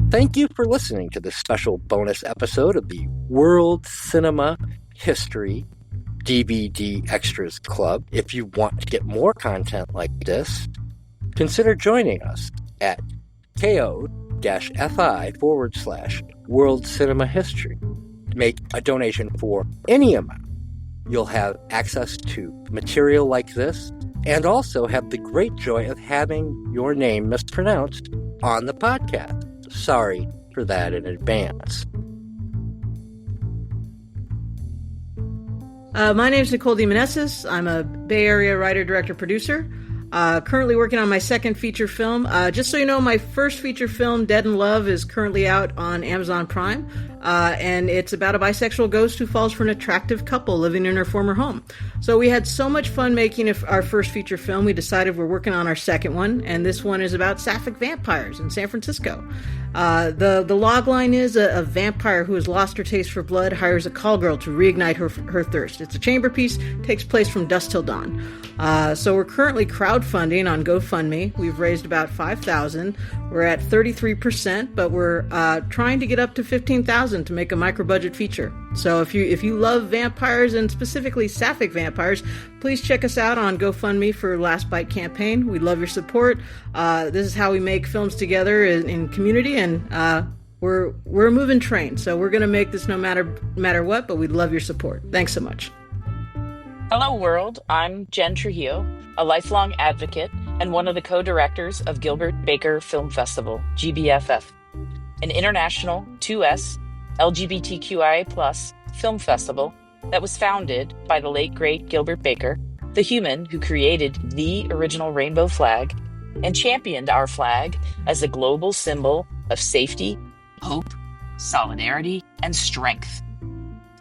Thank you for listening to this special bonus episode of the World Cinema History DVD Extras Club. If you want to get more content like this, consider joining us at ko-fi/World Cinema History. Make a donation for any amount. You'll have access to material like this and also have the great joy of having your name mispronounced on the podcast. Sorry for that in advance. My name is Nicole De Meneses. I'm a Bay Area writer, director, producer. Currently working on my second feature film. Just so you know, my first feature film, Dead in Love, is currently out on Amazon Prime. And it's about a bisexual ghost who falls for an attractive couple living in her former home. So we had so much fun making our first feature film, we decided we're working on our second one, and this one is about sapphic vampires in San Francisco. The log line is a vampire who has lost her taste for blood hires a call girl to reignite her thirst. It's a chamber piece, takes place from dusk till dawn. So we're currently crowdfunding on GoFundMe. We've raised about $5,000. We're at 33%, but we're trying to get up to $15,000 to make a micro-budget feature. So if you love vampires and specifically sapphic vampires, please check us out on GoFundMe for Last Bite campaign. We'd love your support. This is how we make films together in community, and we're a moving train, so we're going to make this no matter what, but we'd love your support. Thanks so much. Hello, world. I'm Jen Trujillo, a lifelong advocate and one of the co-directors of Gilbert Baker Film Festival, GBFF, an international 2S LGBTQIA+ film festival that was founded by the late, great Gilbert Baker, the human who created the original rainbow flag and championed our flag as a global symbol of safety, hope, solidarity, and strength.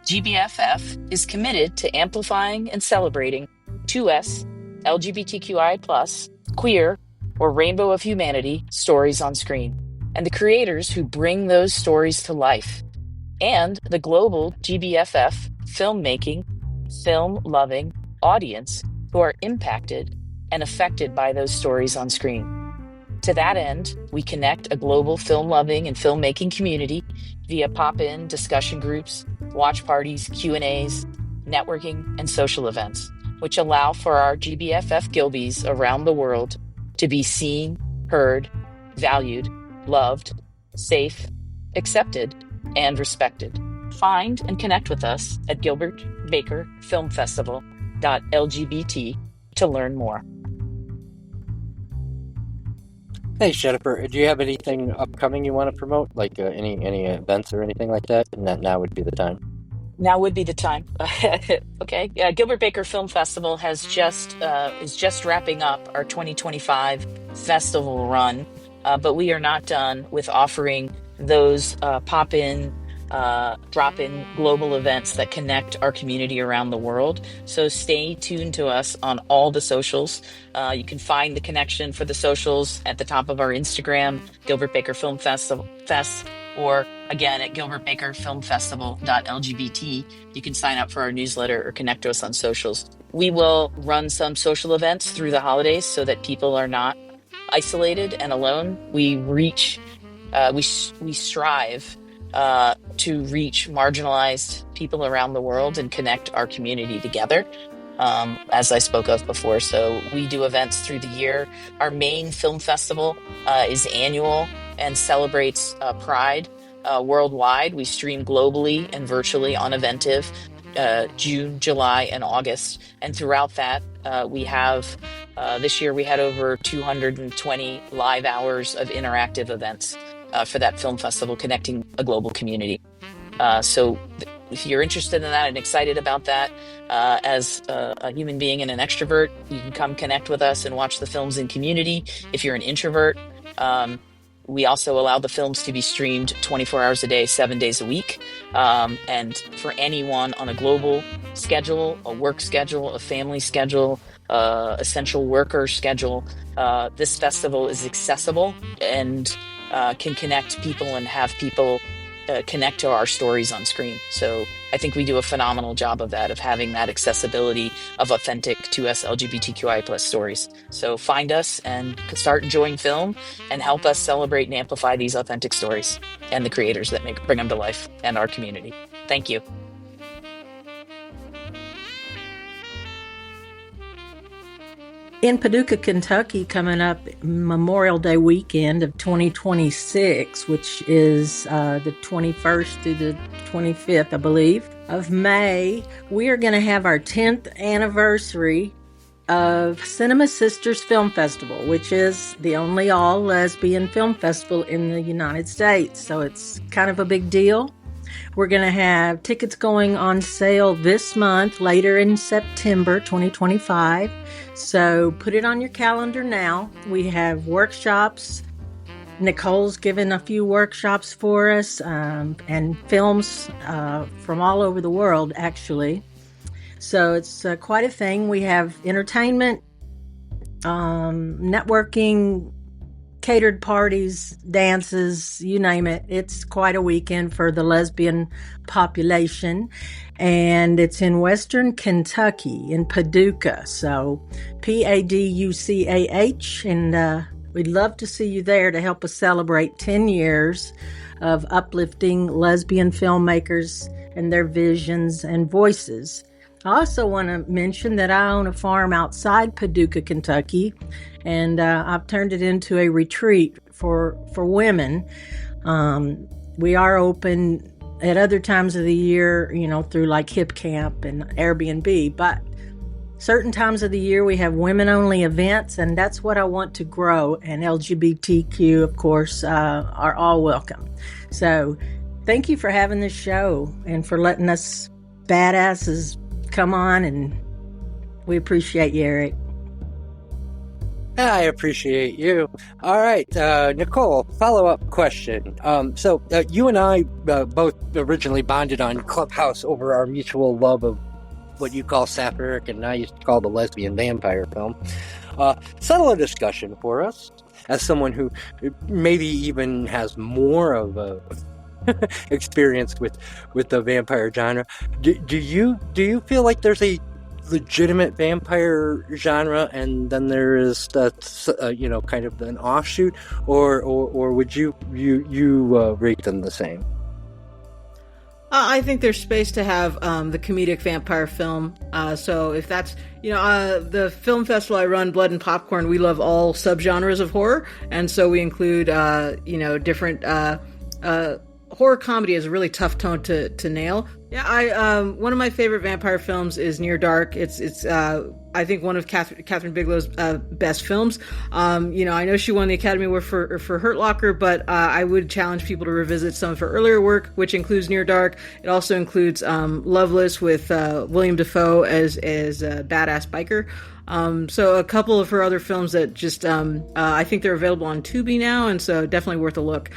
GBFF is committed to amplifying and celebrating 2S, LGBTQI+, queer, or rainbow of humanity stories on screen, and the creators who bring those stories to life, and the global GBFF filmmaking, film-loving audience who are impacted and affected by those stories on screen. To that end, we connect a global film-loving and filmmaking community via pop-in discussion groups, watch parties, Q&As, networking, and social events, which allow for our GBFF Gilbies around the world to be seen, heard, valued, loved, safe, accepted, and respected. Find and connect with us at gilbertbakerfilmfestival.lgbt to learn more. Hey, Jennifer, do you have anything upcoming you want to promote? Like any events or anything like that? And that now would be the time. Now would be the time. Okay. Yeah, Gilbert Baker Film Festival is just wrapping up our 2025 festival run, but we are not done with offering those pop-in, drop-in global events that connect our community around the world. So stay tuned to us on all the socials. You can find the connection for the socials at the top of our Instagram, Gilbert Baker Film Festival, or again at gilbertbakerfilmfestival.lgbt. You can sign up for our newsletter or connect to us on socials. We will run some social events through the holidays so that people are not isolated and alone. We strive to reach marginalized people around the world and connect our community together, as I spoke of before. So we do events through the year. Our main film festival is annual and celebrates Pride worldwide. We stream globally and virtually on Eventive June, July, and August. And throughout that, we have this year we had over 220 live hours of interactive events for that film festival, connecting a global community. So if you're interested in that and excited about that, as a human being and an extrovert, you can come connect with us and watch the films in community. If you're an introvert, we also allow the films to be streamed 24 hours a day, 7 days a week. And for anyone on a global schedule, a work schedule, a family schedule, essential worker schedule, this festival is accessible and can connect people and have people connect to our stories on screen. So I think we do a phenomenal job of that, of having that accessibility of authentic 2S LGBTQI plus stories. So find us and start enjoying film and help us celebrate and amplify these authentic stories and the creators that bring them to life and our community. Thank you. In Paducah, Kentucky, coming up Memorial Day weekend of 2026, which is the 21st through the 25th, I believe, of May, we are going to have our 10th anniversary of Cinema Sisters Film Festival, which is the only all-lesbian film festival in the United States. So it's kind of a big deal. We're going to have tickets going on sale this month, later in September 2025. So put it on your calendar now. We have workshops. Nicole's given a few workshops for us, and films from all over the world, actually. So it's quite a thing. We have entertainment, networking, catered parties, dances, you name it. It's quite a weekend for the lesbian population. And it's in Western Kentucky, in Paducah. So Paducah. And we'd love to see you there to help us celebrate 10 years of uplifting lesbian filmmakers and their visions and voices. I also want to mention that I own a farm outside Paducah, Kentucky, and I've turned it into a retreat for women. We are open at other times of the year, through like Hip Camp and Airbnb, but certain times of the year we have women-only events, and that's what I want to grow, and LGBTQ, of course, are all welcome. So thank you for having this show and for letting us badasses come on, and we appreciate you, Eric. I appreciate you. All right, Nicole, follow-up question. So you and I both originally bonded on Clubhouse over our mutual love of what you call sapphire and I used to call the lesbian vampire film. Settle a discussion for us, as someone who maybe even has more of a experience with the vampire genre. Do you feel like there's a legitimate vampire genre and then there is kind of an offshoot, or would you rate them the same? I think there's space to have the comedic vampire film. So if that's, the film festival I run, Blood and Popcorn, we love all subgenres of horror. And so we include, different horror comedy is a really tough tone to nail. Yeah, one of my favorite vampire films is Near Dark. It's I think one of Catherine Bigelow's best films. I know she won the Academy Award for Hurt Locker, but I would challenge people to revisit some of her earlier work, which includes Near Dark. It also includes Loveless with William Dafoe as a badass biker. So a couple of her other films that just I think they're available on Tubi now, and so definitely worth a look.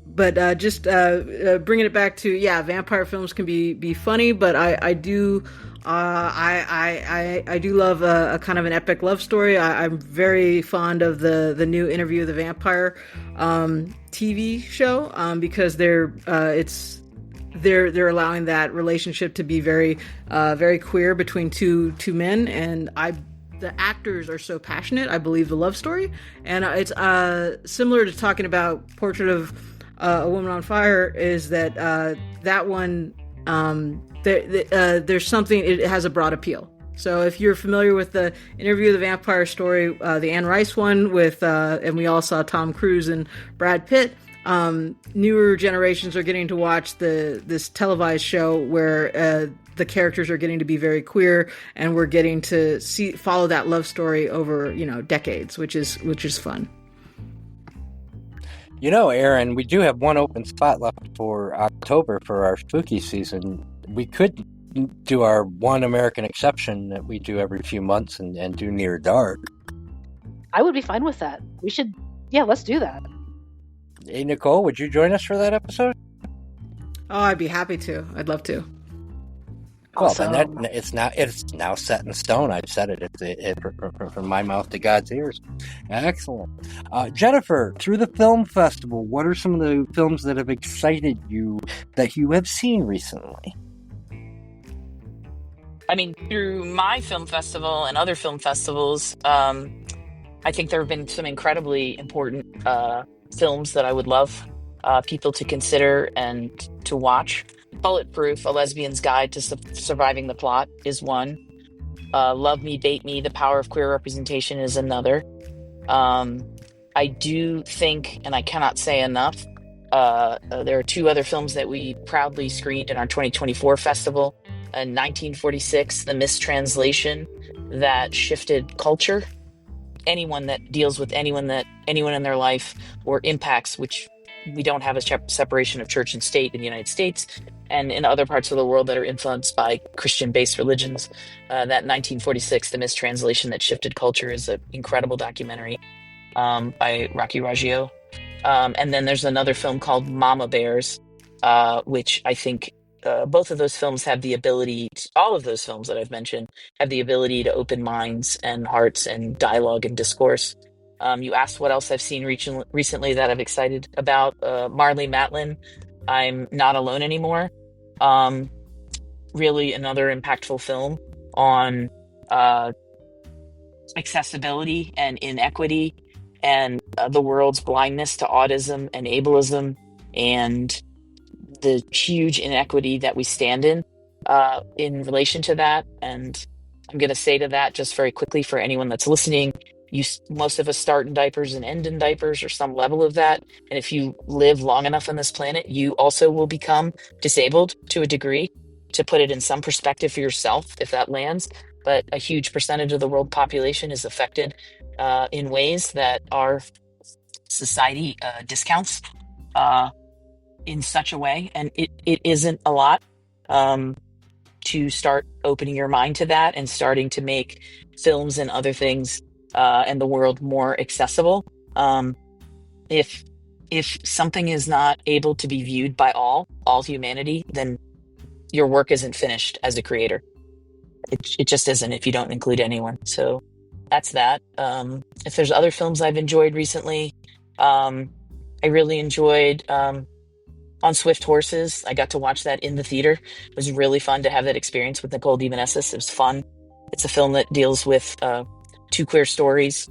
But bringing it back to, vampire films can be funny, but I do love a kind of an epic love story. I'm very fond of the new Interview with the Vampire TV show because they're allowing that relationship to be very very queer between two men, and the actors are so passionate. I believe the love story, and it's similar to talking about Portrait of A Woman on Fire, is that that one there's something, it has a broad appeal. So if you're familiar with the Interview with the Vampire story, the Anne Rice one with and we all saw Tom Cruise and Brad Pitt, newer generations are getting to watch this televised show where the characters are getting to be very queer, and we're getting to follow that love story over decades, which is fun. Aaron, we do have one open spot left for October for our spooky season. We could do our one American exception that we do every few months and do Near Dark. I would be fine with that. We should, let's do that. Hey, Nicole, would you join us for that episode? Oh, I'd be happy to. I'd love to. Well, then it's now set in stone. I've said it from my mouth to God's ears. Excellent. Jennifer, through the film festival, what are some of the films that have excited you that you have seen recently? I mean, through my film festival and other film festivals, I think there have been some incredibly important films that I would love people to consider and to watch. Bulletproof, A Lesbian's Guide to Surviving the Plot is one. Love Me, Bait Me, The Power of Queer Representation is another. I do think, and I cannot say enough, there are two other films that we proudly screened in our 2024 festival. 1946, The Mistranslation, that shifted culture. Anyone that deals with anyone in their life or impacts, which we don't have a separation of church and state in the United States and in other parts of the world that are influenced by Christian-based religions. That 1946, The Mistranslation that shifted culture, is an incredible documentary by Rocky Raggio. And then there's another film called Mama Bears, which I think both of those films have the ability, all of those films that I've mentioned have the ability to open minds and hearts and dialogue and discourse. You asked what else I've seen recently that I'm excited about. Marlee Matlin, I'm Not Alone Anymore. Really another impactful film on accessibility and inequity and the world's blindness to autism and ableism and the huge inequity that we stand in relation to that. And I'm going to say to that just very quickly for anyone that's listening, most of us start in diapers and end in diapers or some level of that. And if you live long enough on this planet, you also will become disabled to a degree. To put it in some perspective for yourself, if that lands, but a huge percentage of the world population is affected in ways that our society discounts in such a way. And it isn't a lot to start opening your mind to that and starting to make films and other things and the world more accessible. If something is not able to be viewed by all humanity, then your work isn't finished as a creator. It just isn't if you don't include anyone. So that's that. If there's other films I've enjoyed recently, I really enjoyed On Swift Horses. I got to watch that in the theater. It was really fun to have that experience with Nicole De Meneses. It was fun. It's a film that deals with two queer stories,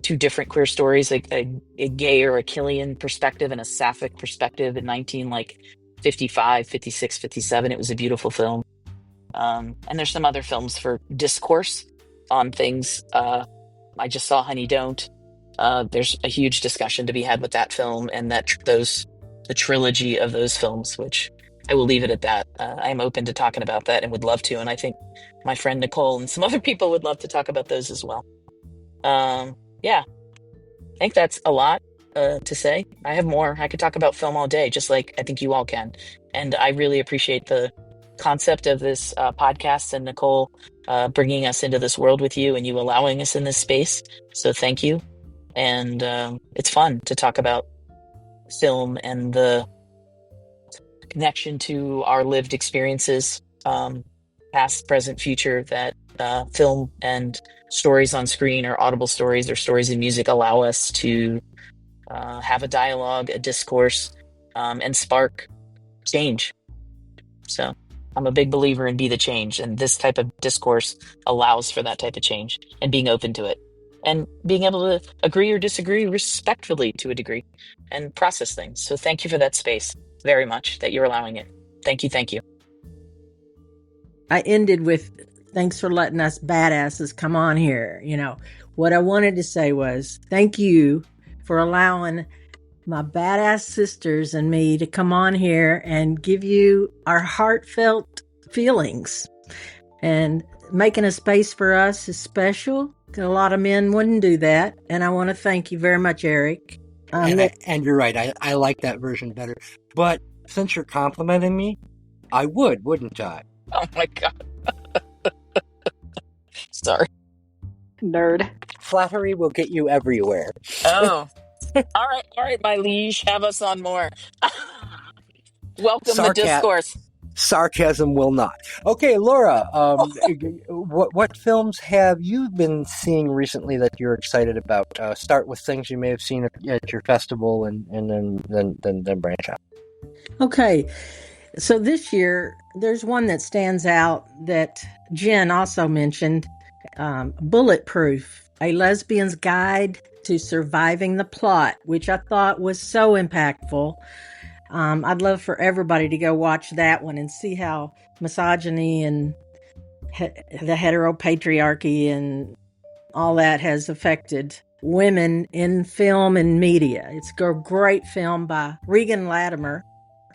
two different queer stories, like a gay or Achillean perspective and a sapphic perspective in 1955, 56, 57. It was a beautiful film. And there's some other films for discourse on things. I just saw Honey Don't. There's a huge discussion to be had with that film and the trilogy of those films, which I will leave it at that. I'm open to talking about that and would love to. And I think my friend Nicole and some other people would love to talk about those as well. Yeah, I think that's a lot to say. I have more. I could talk about film all day, just like I think you all can. And I really appreciate the concept of this podcast and Nicole bringing us into this world with you and you allowing us in this space. So thank you. And it's fun to talk about film and the connection to our lived experiences, past, present, future, that film and stories on screen or audible stories or stories in music allow us to have a dialogue, a discourse, and spark change. So I'm a big believer in be the change, and this type of discourse allows for that type of change and being open to it and being able to agree or disagree respectfully to a degree and process things. So thank you for that space very much that you're allowing it. Thank you. Thank you. I ended with thanks for letting us badasses come on here. You know, what I wanted to say was thank you for allowing my badass sisters and me to come on here and give you our heartfelt feelings. And making a space for us is special. A lot of men wouldn't do that. And I want to thank you very much, Eric. And you're right. I like that version better. But since you're complimenting me, I wouldn't I? Oh my God. Sorry. Nerd. Flattery will get you everywhere. Oh. All right, my liege, have us on more. Welcome the discourse. Sarcasm will not. Okay, Laura, what films have you been seeing recently that you're excited about? Start with things you may have seen at your festival and then branch out. Okay, so this year there's one that stands out that Jen also mentioned, Bulletproof, A Lesbian's Guide to Surviving the Plot, which I thought was so impactful. I'd love for everybody to go watch that one and see how misogyny and the heteropatriarchy and all that has affected women in film and media. It's a great film by Regan Latimer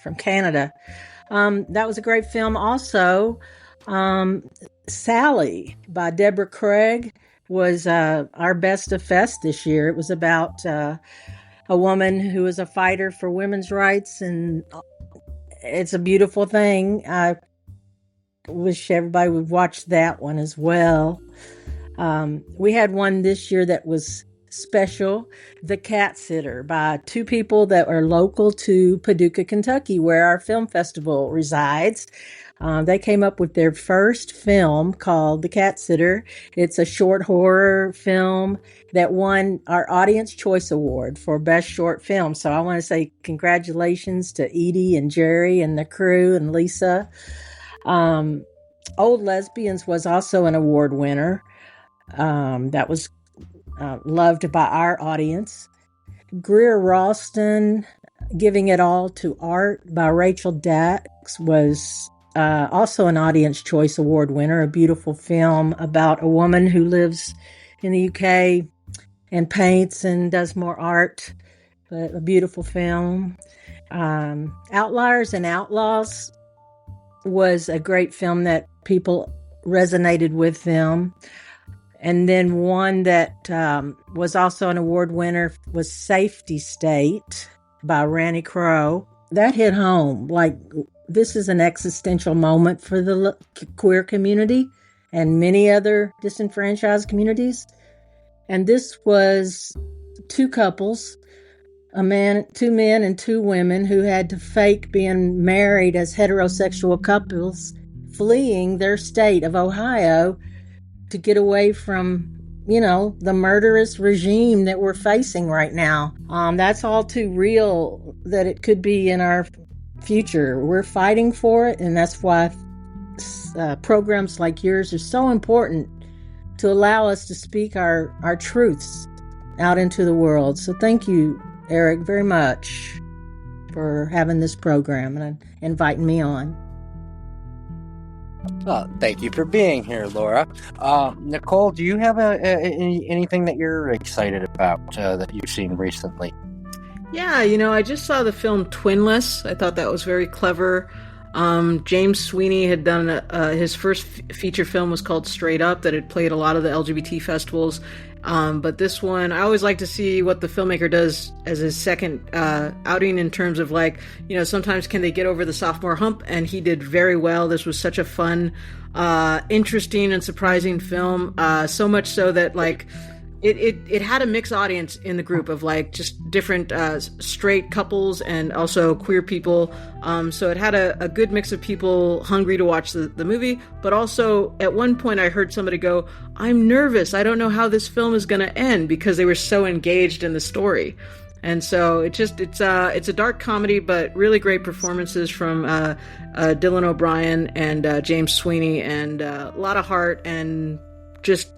from Canada. That was a great film. Also, Sally by Deborah Craig was our best of fest this year. It was about a woman who was a fighter for women's rights, and it's a beautiful thing. I wish everybody would watch that one as well. We had one this year that was special, The Cat Sitter, by two people that are local to Paducah, Kentucky, where our film festival resides. They came up with their first film called The Cat Sitter. It's a short horror film that won our Audience Choice Award for Best Short Film. So I want to say congratulations to Edie and Jerry and the crew and Lisa. Old Lesbians was also an award winner. That was loved by our audience. Greer Ralston, Giving It All to Art by Rachel Dax was also an Audience Choice Award winner, a beautiful film about a woman who lives in the UK and paints and does more art, but a beautiful film. Outliers and Outlaws was a great film that people resonated with them. And then one that was also an award winner was Safety State by Randy Crowe. That hit home. Like, this is an existential moment for the queer community and many other disenfranchised communities. And this was two couples, two men and two women who had to fake being married as heterosexual couples, fleeing their state of Ohio to get away from, the murderous regime that we're facing right now. That's all too real that it could be in our future. We're fighting for it, and that's why programs like yours are so important to allow us to speak our truths out into the world. So thank you, Eric, very much for having this program and inviting me on. Well, thank you for being here, Laura. Nicole, do you have anything that you're excited about that you've seen recently? Yeah, I just saw the film Twinless. I thought that was very clever. James Sweeney had done his first feature film was called Straight Up, that had played a lot of the LGBT festivals. But this one, I always like to see what the filmmaker does as his second outing in terms of sometimes can they get over the sophomore hump? And he did very well. This was such a fun, interesting and surprising film. So much so that it had a mixed audience in the group of just different straight couples and also queer people. So it had a good mix of people hungry to watch the movie. But also at one point I heard somebody go, "I'm nervous. I don't know how this film is going to end," because they were so engaged in the story. And so it's a dark comedy, but really great performances from Dylan O'Brien and James Sweeney, and a lot of heart and just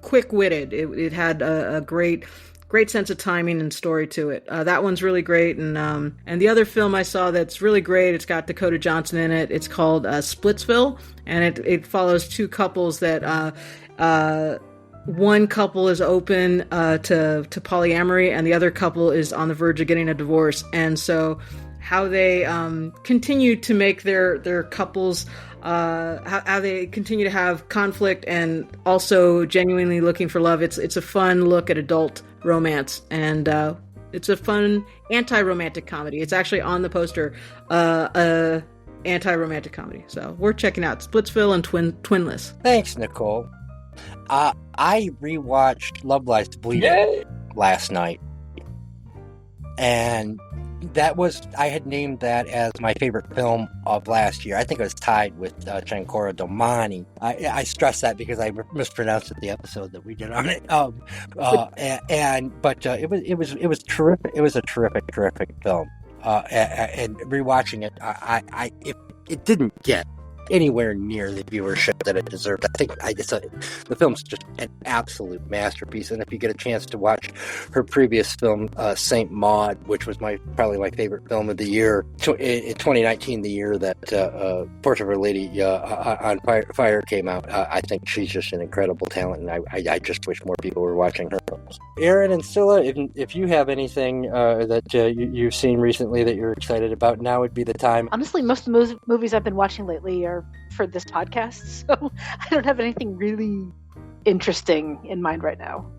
quick-witted. It had a great sense of timing and story to it. That one's really great. And the other film I saw that's really great, it's got Dakota Johnson in it. It's called Splitsville, and it follows two couples that one couple is open to polyamory, and the other couple is on the verge of getting a divorce. And so how they continue to make their couples how they continue to have conflict and also genuinely looking for love. It's a fun look at adult romance, and it's a fun anti-romantic comedy. It's actually on the poster, anti-romantic comedy. So we're checking out Splitsville and Twinless. Thanks, Nicole. I rewatched Love Lies Bleeding last night, and I had named that as my favorite film of last year. I think it was tied with Ancora Domani. I stress that because I mispronounced it the episode that we did on it. But it was terrific. It was a terrific film. and rewatching it, it didn't get anywhere near the viewership that it deserved. I think the film's just an absolute masterpiece. And if you get a chance to watch her previous film, Saint Maud, which was probably my favorite film of the year, in 2019, the year that Portrait of a Lady on Fire came out, I think she's just an incredible talent, and I just wish more people were watching her films. Aaron and Scylla, if you have anything that you've seen recently that you're excited about, now would be the time. Honestly, most of the movies I've been watching lately are for this podcast, so I don't have anything really interesting in mind right now.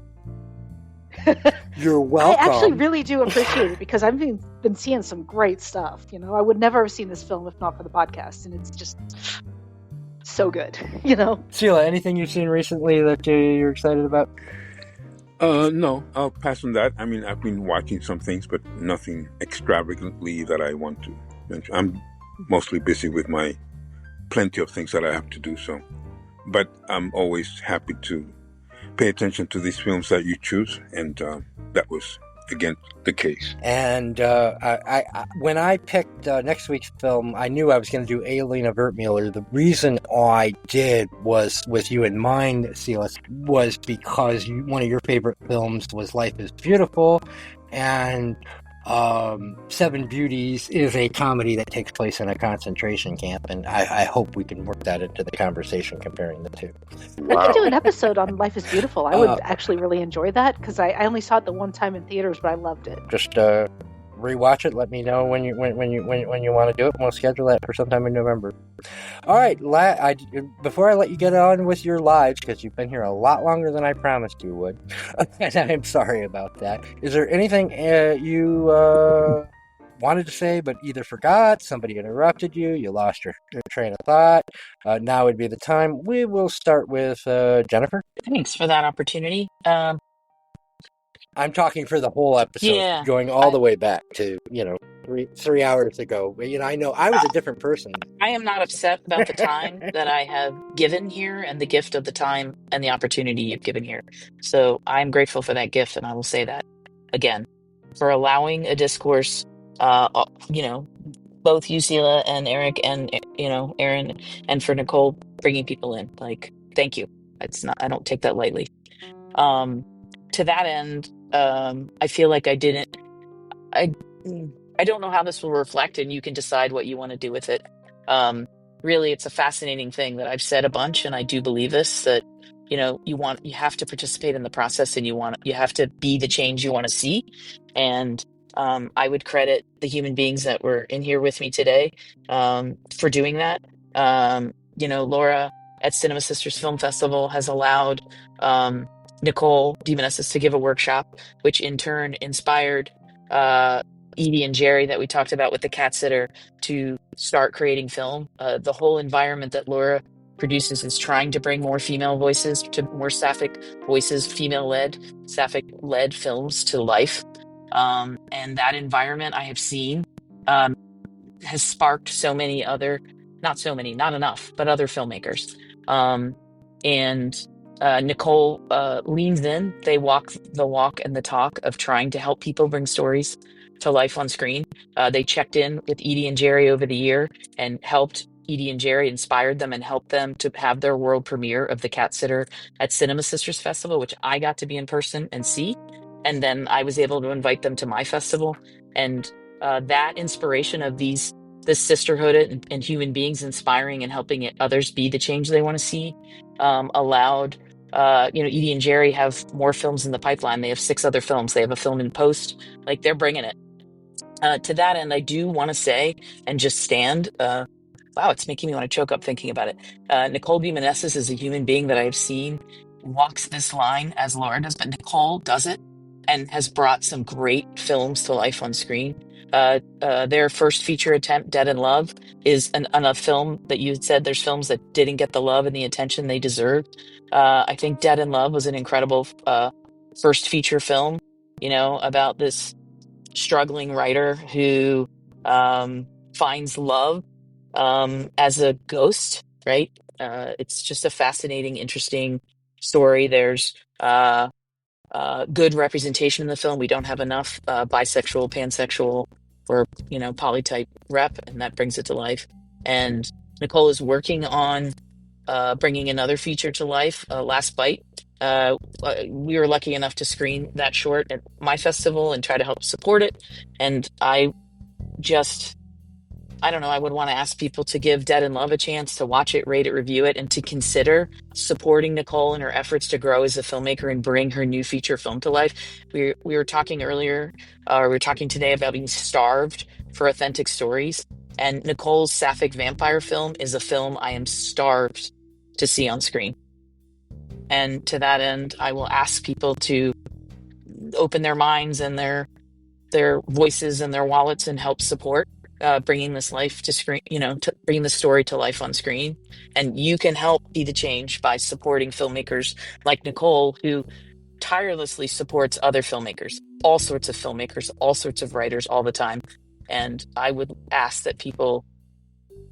You're welcome. I actually really do appreciate it, because I've been seeing some great stuff. I would never have seen this film if not for the podcast, and it's just so good. Sheila, anything you've seen recently that you're excited about? No, I'll pass on that. I mean, I've been watching some things, but nothing extravagantly that I want to mention. I'm mostly busy with my plenty of things that I have to do. But I'm always happy to pay attention to these films that you choose, and that was again the case. And when I picked next week's film, I knew I was going to do Alien of Wertmuller. The reason I did was, with you in mind, Silas, was because one of your favorite films was Life is Beautiful, and Seven Beauties is a comedy that takes place in a concentration camp, and I hope we can work that into the conversation, comparing the two. Wow. I could do an episode on Life is Beautiful. I would actually really enjoy that, because I only saw it the one time in theaters, but I loved it. Just rewatch it. Let me know when you want to do it, and we'll schedule that for sometime in November. All right, before I let you get on with your lives, because you've been here a lot longer than I promised you would, and I'm sorry about that. Is there anything you wanted to say but either forgot, somebody interrupted you lost your train of thought? Now would be the time. We will start with Jennifer. Thanks for that opportunity. I'm talking for the whole episode, going all the way back to 3 hours ago. I know I was a different person. I am not upset about the time that I have given here, and the gift of the time and the opportunity you've given here. So I'm grateful for that gift, and I will say that again, for allowing a discourse. Both you, Sheila, and Eric, and Aaron, and for Nicole bringing people in. Thank you. I don't take that lightly. To that end, I feel like I don't know how this will reflect, and you can decide what you want to do with it. Really, it's a fascinating thing that I've said a bunch, and I do believe this, that you have to participate in the process, and you have to be the change you want to see. And I would credit the human beings that were in here with me today for doing that. Laura at Cinema Systers Film Festival has allowed Nicole De Meneses to give a workshop, which in turn inspired Edie and Jerry that we talked about with the cat sitter to start creating film. The whole environment that Laura produces is trying to bring more female voices, to more sapphic voices, female-led, sapphic-led films to life. And that environment I have seen has sparked so many other, not enough, but other filmmakers. And Nicole leans in. They walk the walk and the talk of trying to help people bring stories to life on screen. They checked in with Edie and Jerry over the year and helped Edie and Jerry, inspired them and helped them to have their world premiere of The Cat Sitter at Cinema Sisters Festival, which I got to be in person and see. And then I was able to invite them to my festival. And that inspiration of this sisterhood and human beings inspiring and helping others be the change they want to see allowed Edie and Jerry have more films in the pipeline. They have 6 other films. They have a film in post. They're bringing it. To that end, I do want to say and just stand. Wow, it's making me want to choke up thinking about it. Nicole De Meneses is a human being that I have seen walks this line as Laura does, but Nicole does it and has brought some great films to life on screen. Their first feature attempt, Dead in Love, is a film that you had said there's films that didn't get the love and the attention they deserved. I think Dead in Love was an incredible first feature film, about this struggling writer who finds love as a ghost, right? It's just a fascinating, interesting story. There's good representation in the film. We don't have enough bisexual, pansexual or, polytype rep, and that brings it to life. And Nicole is working on bringing another feature to life, Last Bite. We were lucky enough to screen that short at my festival and try to help support it. And I don't know, I would want to ask people to give Dead in Love a chance to watch it, rate it, review it, and to consider supporting Nicole in her efforts to grow as a filmmaker and bring her new feature film to life. We were talking earlier, we were talking today about being starved for authentic stories. And Nicole's Sapphic Vampire film is a film I am starved to see on screen. And to that end, I will ask people to open their minds and their voices and their wallets and help support bringing this life to screen, to bring the story to life on screen. And you can help be the change by supporting filmmakers like Nicole, who tirelessly supports other filmmakers, all sorts of filmmakers, all sorts of writers all the time. And I would ask that people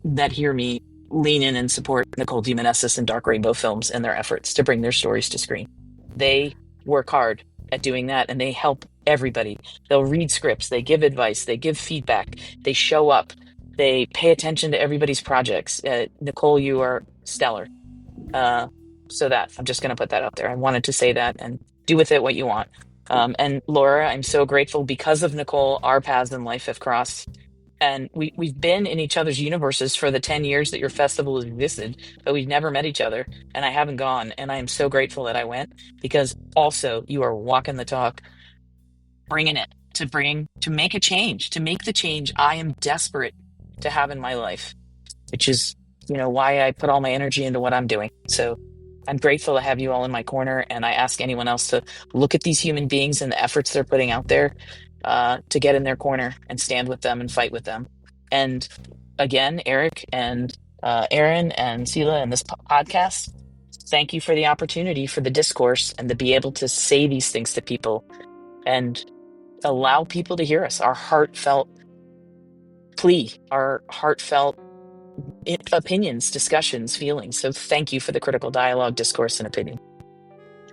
that hear me lean in and support Nicole De Meneses and Dark Rainbow Films in their efforts to bring their stories to screen. They work hard at doing that, and they help everybody. They'll read scripts, they give advice, they give feedback, they show up, they pay attention to everybody's projects. Nicole, you are stellar. So that I'm just going to put that out there. I wanted to say that, and do with it what you want. And Laura, I'm so grateful because of Nicole, our paths in life have crossed. And we've been in each other's universes for the 10 years that your festival has existed, but we've never met each other. And I haven't gone. And I am so grateful that I went, because also you are walking the talk, bringing it to make a change, to make the change I am desperate to have in my life, which is, why I put all my energy into what I'm doing. So I'm grateful to have you all in my corner. And I ask anyone else to look at these human beings and the efforts they're putting out there, to get in their corner and stand with them and fight with them. And again, Eric and Aaron and Sela and this podcast, thank you for the opportunity for the discourse and to be able to say these things to people and allow people to hear us, our heartfelt plea, our heartfelt opinions, discussions, feelings. So thank you for the critical dialogue, discourse, and opinion.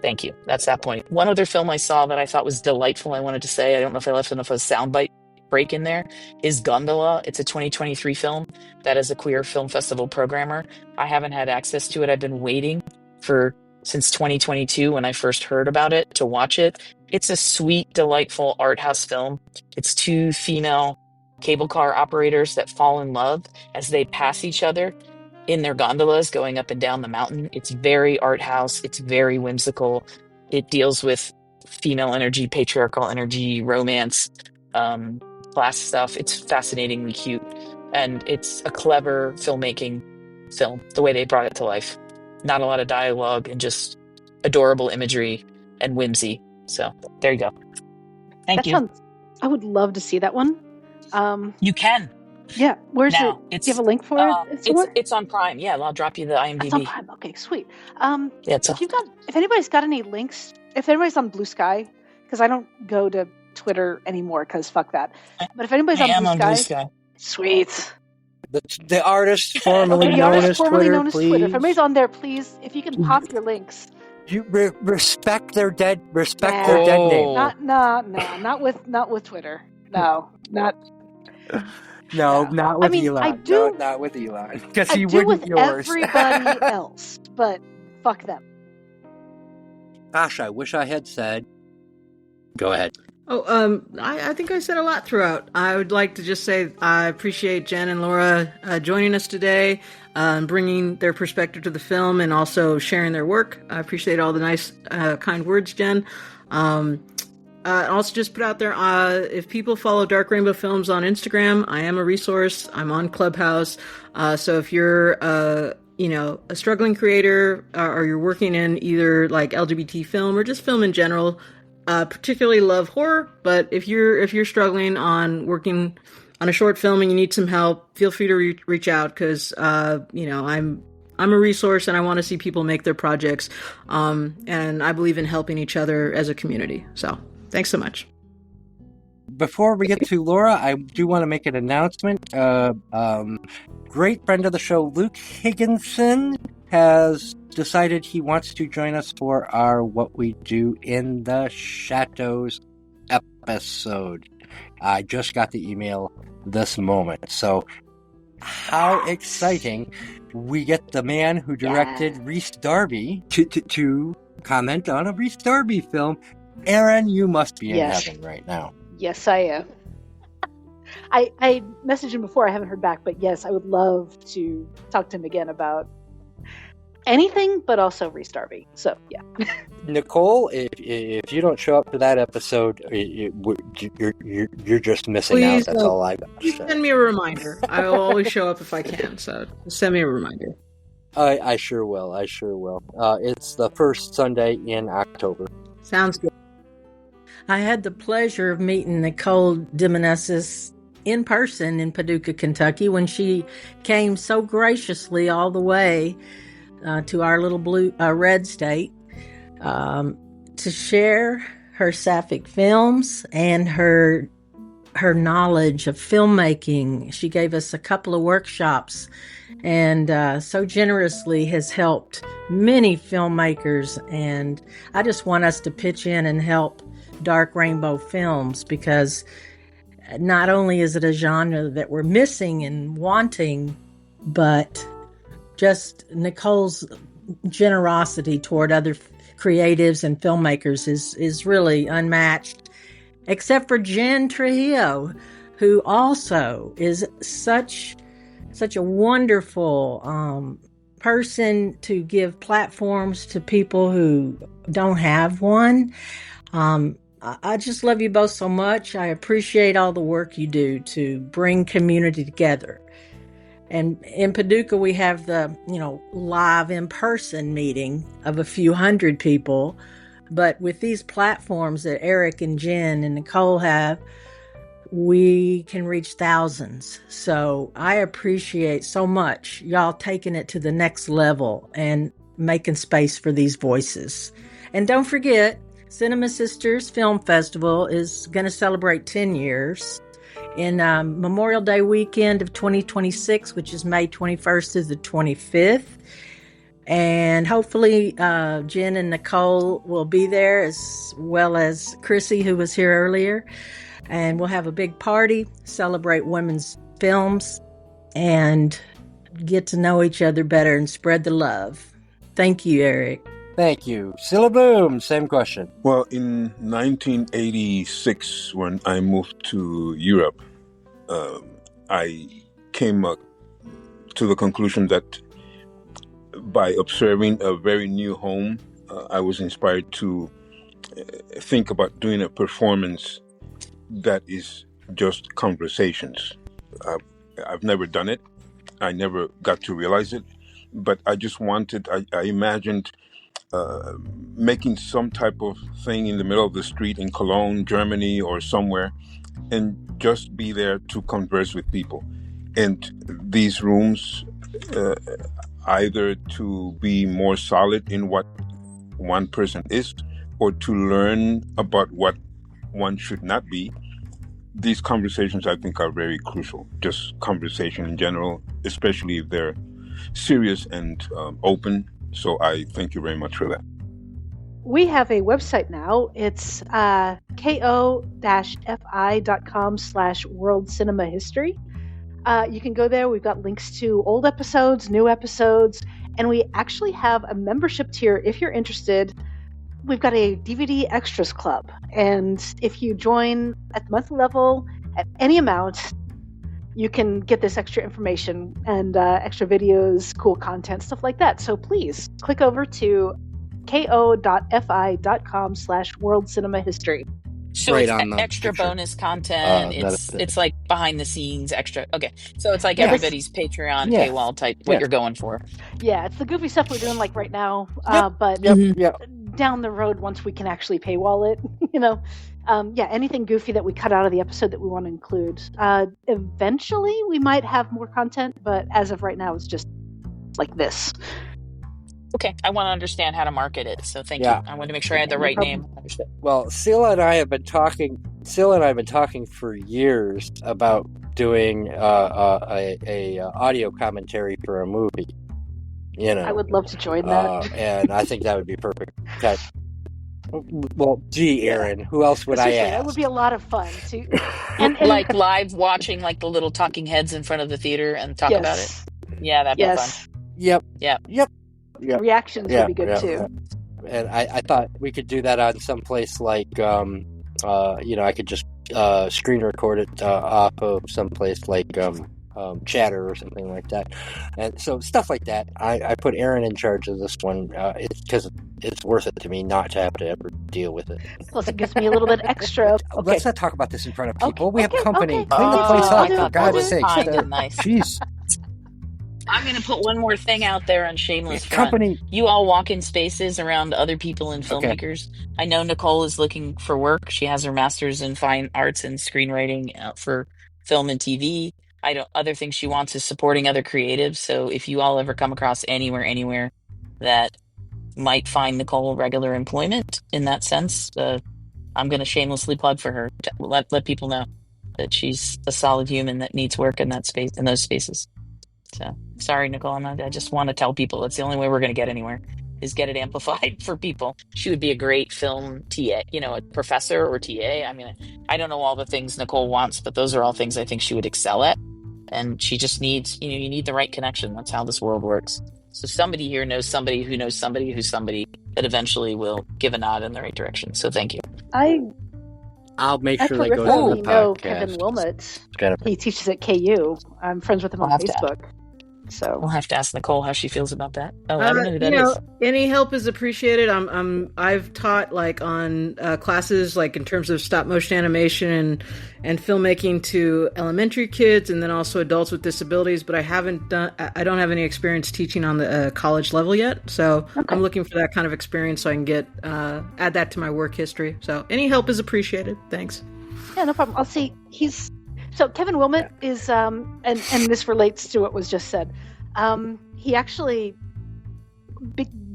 Thank you. That's that point. One other film I saw that I thought was delightful, I wanted to say, I don't know if I left enough of a soundbite break in there, is Gondola. It's a 2023 film that is a queer film festival programmer. I haven't had access to it. I've been waiting since 2022 when I first heard about it to watch it. It's a sweet, delightful art house film. It's two female cable car operators that fall in love as they pass each other in their gondolas going up and down the mountain. It's very art house. It's very whimsical. It deals with female energy, patriarchal energy, romance, class stuff. It's fascinatingly cute. And it's a clever filmmaking film, the way they brought it to life. Not a lot of dialogue and just adorable imagery and whimsy. So there you go. Thank you. I would love to see that one. You can. Yeah. Where's now, it? Do you have a link for it? It's on Prime. Yeah, I'll drop you the IMDb. It's on Prime. Okay, sweet. Yeah, if anybody's got any links, if anybody's on Blue Sky, because I don't go to Twitter anymore because fuck that. But if anybody's on Blue Sky, sweet. The artist formerly known as Twitter, please. If anybody's on there, please, if you can pop your links. You respect their dead. Respect their dead name. Not with Twitter. No, not. No, not with Elon. I do, not with Elon, because he wouldn't with yours. Everybody else, but fuck them. Gosh, I wish I had said. Go ahead. I think I said a lot throughout. I would like to just say I appreciate Jen and Laura joining us today, bringing their perspective to the film and also sharing their work. I appreciate all the nice, kind words, Jen. Also just put out there, if people follow Dark Rainbow Films on Instagram, I am a resource. I'm on Clubhouse. So if you're, a struggling creator or you're working in either like LGBT film or just film in general, particularly love horror, but if you're struggling on working on a short film and you need some help, feel free to reach out because, I'm a resource and I want to see people make their projects. And I believe in helping each other as a community. So thanks so much. Before we get to Laura, I do want to make an announcement. Great friend of the show, Luke Higginson, has decided he wants to join us for our What We Do in the Shadows episode. I just got the email this moment. So how exciting. We get the man who directed Rhys Darby to comment on a Rhys Darby film. Erin, you must be in heaven right now. Yes, I am. I messaged him before. I haven't heard back, but yes, I would love to talk to him again about anything, but also Rhys Darby. So, yeah. Nicole, if you don't show up to that episode, you're just missing out. That's all I got. Please send me a reminder. I will always show up if I can. So send me a reminder. I sure will. It's the first Sunday in October. Sounds good. I had the pleasure of meeting Nicole De Meneses in person in Paducah, Kentucky, when she came so graciously all the way to our little red state to share her sapphic films and her knowledge of filmmaking. She gave us a couple of workshops and so generously has helped many filmmakers. And I just want us to pitch in and help Dark Rainbow Films, because not only is it a genre that we're missing and wanting, but just Nicole's generosity toward other creatives and filmmakers is really unmatched, except for Jen Trujillo, who also is such a wonderful person to give platforms to people who don't have one. I just love you both so much. I appreciate all the work you do to bring community together. And in Paducah, we have the, live in-person meeting of a few hundred people. But with these platforms that Eric and Jen and Nicole have, we can reach thousands. So I appreciate so much y'all taking it to the next level and making space for these voices. And don't forget, Cinema Systers Film Festival is going to celebrate 10 years in Memorial Day weekend of 2026, which is May 21st through the 25th. And hopefully Jen and Nicole will be there, as well as Chrissy, who was here earlier. And we'll have a big party, celebrate women's films, and get to know each other better and spread the love. Thank you, Eric. Thank you. Cilla Bloom, same question. Well, in 1986, when I moved to Europe, I came to the conclusion that by observing a very new home, I was inspired to think about doing a performance that is just conversations. I've never done it. I never got to realize it, but I just wanted, I imagined making some type of thing in the middle of the street in Cologne, Germany, or somewhere, and just be there to converse with people. And these rooms, either to be more solid in what one person is, or to learn about what one should not be. These conversations, I think, are very crucial. Just conversation in general, especially if they're serious and open. So I thank you very much for that. We have a website now. It's ko-fi.com/World Cinema History. You can go there. We've got links to old episodes, new episodes, and we actually have a membership tier if you're interested. We've got a DVD Extras Club, and if you join at the monthly level at any amount, you can get this extra information and extra videos, cool content, stuff like that. So please click over to ko.fi.com/World Cinema History. So Right it's on the extra picture. bonus content. It's like behind the scenes extra. Okay, so it's like everybody's Patreon paywall type. What you're going for? Yeah, it's the goofy stuff we're doing like right now. But down the road, once we can actually paywall it, anything goofy that we cut out of the episode that we want to include. Eventually, we might have more content, but as of right now, it's just like this. Okay, I want to understand how to market it, so thank you. I want to make sure I had the right name. Well, Cilla and I have been talking. For years about doing a audio commentary for a movie. I would love to join that, and I think that would be perfect. Okay. Well, gee, Aaron, who else would I Seriously, that ask? would be a lot of fun to and Like live watching like the little talking heads in front of the theater and talk about it. yes, Yeah, that'd be fun. yes, Yep. Yeah. Yep. reactions would be good too. Yeah. And I thought we could do that on some place like, I could just screen record it off of someplace like Chatter or something like that. And so stuff like that. I put Aaron in charge of this one because it's worth it to me not to have to ever deal with it. Plus, it gives me a little bit extra. Okay. Let's not talk about this in front of people. Okay, We have company. okay. Clean the place I'll up, do for it. God's sake. Kind and nice. Jeez. I'm going to put one more thing out there on shameless front. Company. You all walk in spaces around other people and filmmakers. Okay. I know Nicole is looking for work. She has her master's in fine arts and screenwriting for film and TV. Other things she wants is supporting other creatives. So if you all ever come across anywhere that might find Nicole regular employment in that sense, I'm going to shamelessly plug for her. Let people know that she's a solid human that needs work in that space, in those spaces. So sorry, Nicole. I just want to tell people that's the only way we're going to get anywhere is get it amplified for people. She would be a great film TA, a professor or TA. I mean, I don't know all the things Nicole wants, but those are all things I think she would excel at. And she just needs, you need the right connection. That's how this world works. So somebody here knows somebody who knows somebody who's somebody that eventually will give a nod in the right direction. So thank you. I'll make sure they go to the podcast. know Kevin Wilmot. He teaches at KU. I'm friends with him on Facebook. So we'll have to ask Nicole how she feels about that. Oh, I don't know who that is. Any help is appreciated. I've taught like on classes like in terms of stop motion animation and filmmaking to elementary kids and then also adults with disabilities. But I don't have any experience teaching on the college level yet. So I'm looking for that kind of experience so I can add that to my work history. So any help is appreciated. Thanks. Yeah, no problem. I'll see. So Kevin Wilmot is, and this relates to what was just said. He actually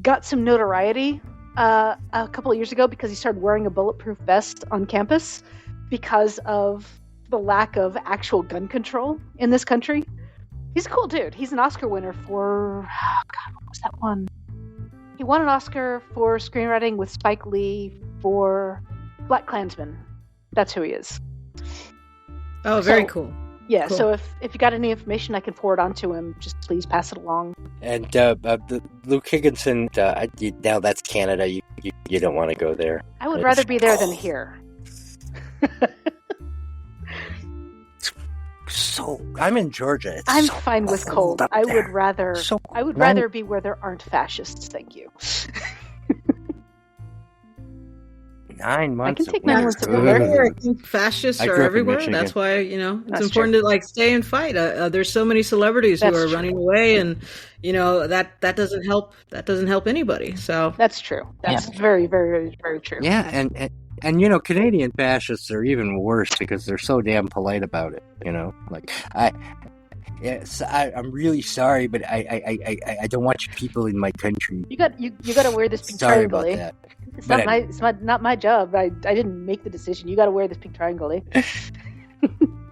got some notoriety a couple of years ago because he started wearing a bulletproof vest on campus because of the lack of actual gun control in this country. He's a cool dude. He's an Oscar winner for, what was that one? He won an Oscar for screenwriting with Spike Lee for BlacKkKlansman. That's who he is. Oh, very cool. Yeah, cool. So if you got any information I can forward on to him, just please pass it along. And Luke Higginson, now that's Canada. You don't want to go there. I would rather be there than here. So I'm in Georgia. I'm fine with cold. I would rather be where there aren't fascists. Thank you. 9 months. I can take 9 months of winter. I think fascists are everywhere. That's why it's important to stay and fight. There's so many celebrities who are running away, and that doesn't help. That doesn't help anybody. So that's true. That's very, very, very true. Yeah, and Canadian fascists are even worse because they're so damn polite about it. I'm really sorry, but I don't want you people in my country. You got to wear this pink triangle. Sorry about that. It's not my job. I didn't make the decision. You got to wear this pink triangle.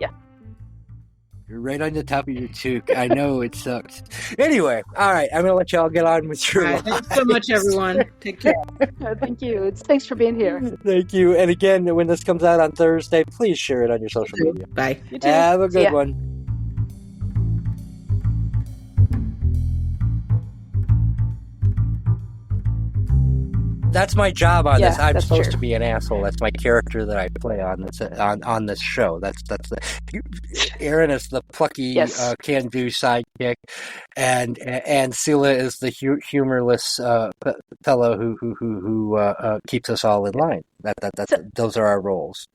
Yeah. You're right on the top of your toque. I know it sucks. Anyway, all right. I'm gonna let y'all get on with your lives. Thanks so much, everyone. Take care. Thank you. Thanks for being here. Thank you. And again, when this comes out on Thursday, please share it on your social media. Bye. You too. Have a good one. That's my job on this. I'm supposed to be an asshole. That's my character that I play on this show. That's Aaron is the plucky can-do sidekick, and Sila is the humorless fellow who keeps us all in line. Those are our roles.